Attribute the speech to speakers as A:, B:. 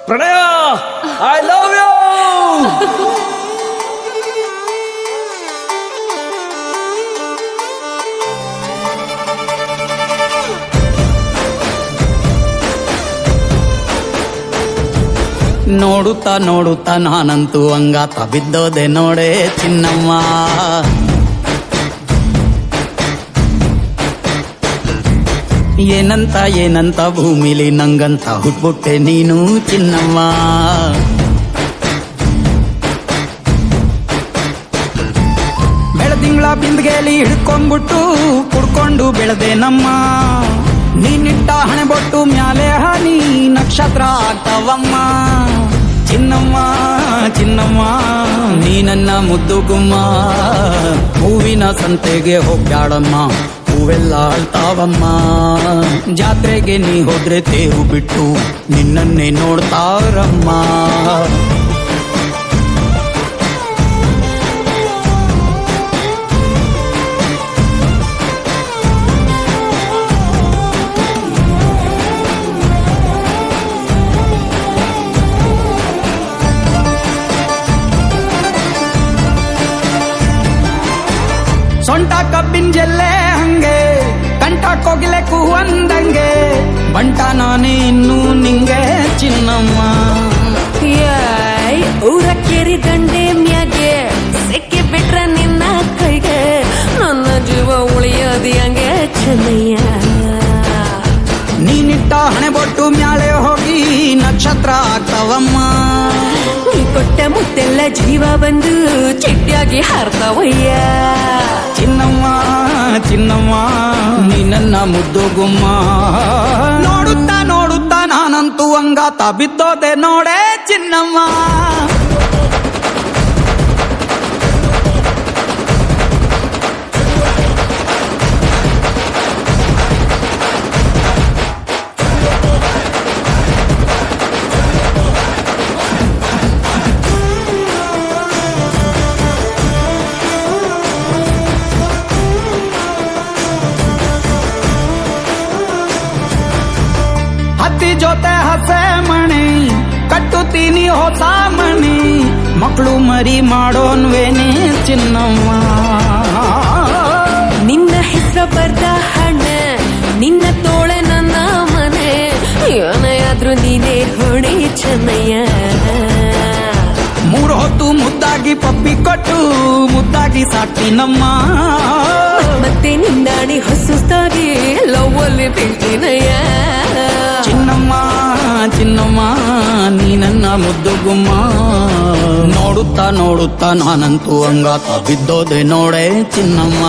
A: ಪ್ರಣಯ I love you.
B: ನೋಡುತ್ತಾ ನೋಡುತ್ತಾ ನಾನಂತೂ ಅಂಗಾತ ಬಿದ್ದೋದೆ ನೋಡೆ ಚಿನ್ನಮ್ಮ. ಏನಂತ ಏನಂತ ಭೂಮಿಲಿ ನಂಗಂತ ಹುಟ್ಬಿಟ್ಟೆ ನೀನು ಚಿನ್ನಮ್ಮ. ಬೆಳದಿಂಗಳ ಬಿಂದಿಗೆಲಿ ಹಿಡ್ಕೊಂಡ್ಬಿಟ್ಟು ಕುಡ್ಕೊಂಡು ಬೆಳೆದೆ ನಮ್ಮ. ನೀನಿಟ್ಟ ಹಣೆ ಬೊಟ್ಟು ಮ್ಯಾಲೆ ಹನಿ ನಕ್ಷತ್ರ ಆಗ್ತಾವಮ್ಮ. ಚಿನ್ನಮ್ಮ ಚಿನ್ನಮ್ಮ ನೀ ನನ್ನ ಮುದ್ದು ಗುಮ್ಮ. ಹೂವಿನ ಸಂತೆಗೆ ಹೋಗ್ಯಾಡಮ್ಮ, ಹೂವೆಲ್ಲ ಅಳ್ತಾವಮ್ಮ. ಜಾತ್ರೆಗೆ ನೀ ಹೋದ್ರೆ ತೇರು ಬಿಟ್ಟು ನಿನ್ನನ್ನೇ ನೋಡ್ತಾರಮ್ಮ. ಸೊಂಟ ಕಬ್ಬಿನ ಜಲ್ಲೆ ಹಂಗೆ, ಕಂಠ ಕೋಗಿಲೆ ಕೂವಂದಂಗೆ, ಬಂಟ ನಾನೇ ಇನ್ನು ನಿಂಗೆ ಚಿನ್ನಮ್ಮ.
C: ಊರ ಕೇರಿ ದಂಡೆ ಮ್ಯಾಗೆ ಸಿಕ್ಕಿ ಬಿಟ್ರ ನಿನ್ನ ಕೈಗೆ, ನನ್ನ ಜೀವ ಉಳಿಯೋದಿ ಹಂಗೆ ಚೆನ್ನಯ್ಯ.
B: ನೀನಿಟ್ಟ ಹಣೆ ಬೊಟ್ಟು ಮ್ಯಾಳೆ ಹೋಗಿ ನಕ್ಷತ್ರ ಆಗ್ತಾವಮ್ಮ.
C: ನೀ ಕೊಟ್ಟ ಮುತ್ತೆಲ್ಲ ಜೀವ ಬಂದು ಚಿಟ್ಟಿಯಾಗಿ ಹಾರ್ತಾವಯ್ಯ.
B: ಚಿನ್ನಮ್ಮ ಚಿನ್ನಮ್ಮ ನೀ ನನ್ನ ಮುದ್ದು ಗುಮ್ಮ. ನೋಡುತ್ತಾ ನೋಡುತ್ತಾ ನಾನಂತೂ ಅಂಗಾತ ಬಿದ್ದೋದೆ ನೋಡೆ ಚಿನ್ನಮ್ಮ. ಹತ್ತಿ ಜೊತೆ ಹಸೆ ಮಣಿ ಕಟ್ಟುತ್ತೀನಿ ಹೊಸ ಮಣಿ, ಮಕ್ಕಳು ಮರಿ ಮಾಡೋನ್ವೇನೆ ಚಿನ್ನಮ್ಮ.
C: ನಿನ್ನ ಹೆಸರು ಬರ್ದ ಹಣ, ನಿನ್ನ ತೋಳೆ ನನ್ನ ಮನೆ, ಏನಾದ್ರೂ ನೀನೇ ಹೊಣೆ ಚೆನ್ನಯ್ಯ.
B: ಮೂರು ಹೊತ್ತು ಮುದ್ದಾಗಿ ಪಪ್ಪಿ ಕೊಟ್ಟು ಮುದ್ದಾಗಿ ಸಾಕ್ತೀನಮ್ಮ.
C: ಮತ್ತೆ ನಿಂದಾಣಿ ಹೊಸುಸ್ತಾಗಿ ಲವ್ವಲ್ಲಿ ಬೀಳ್ತೀನಯ್ಯ.
B: ಚಿನ್ನಮ್ಮ ಚಿನ್ನಮ್ಮ ನೀ ನನ್ನ ಮುದ್ದು ಗುಮ್ಮ. ನೋಡುತ್ತಾ ನೋಡುತ್ತಾ ನಾನಂತೂ ಅಂಗಾತ ಬಿದ್ದೋದೆ ನೋಡೆ ಚಿನ್ನಮ್ಮ.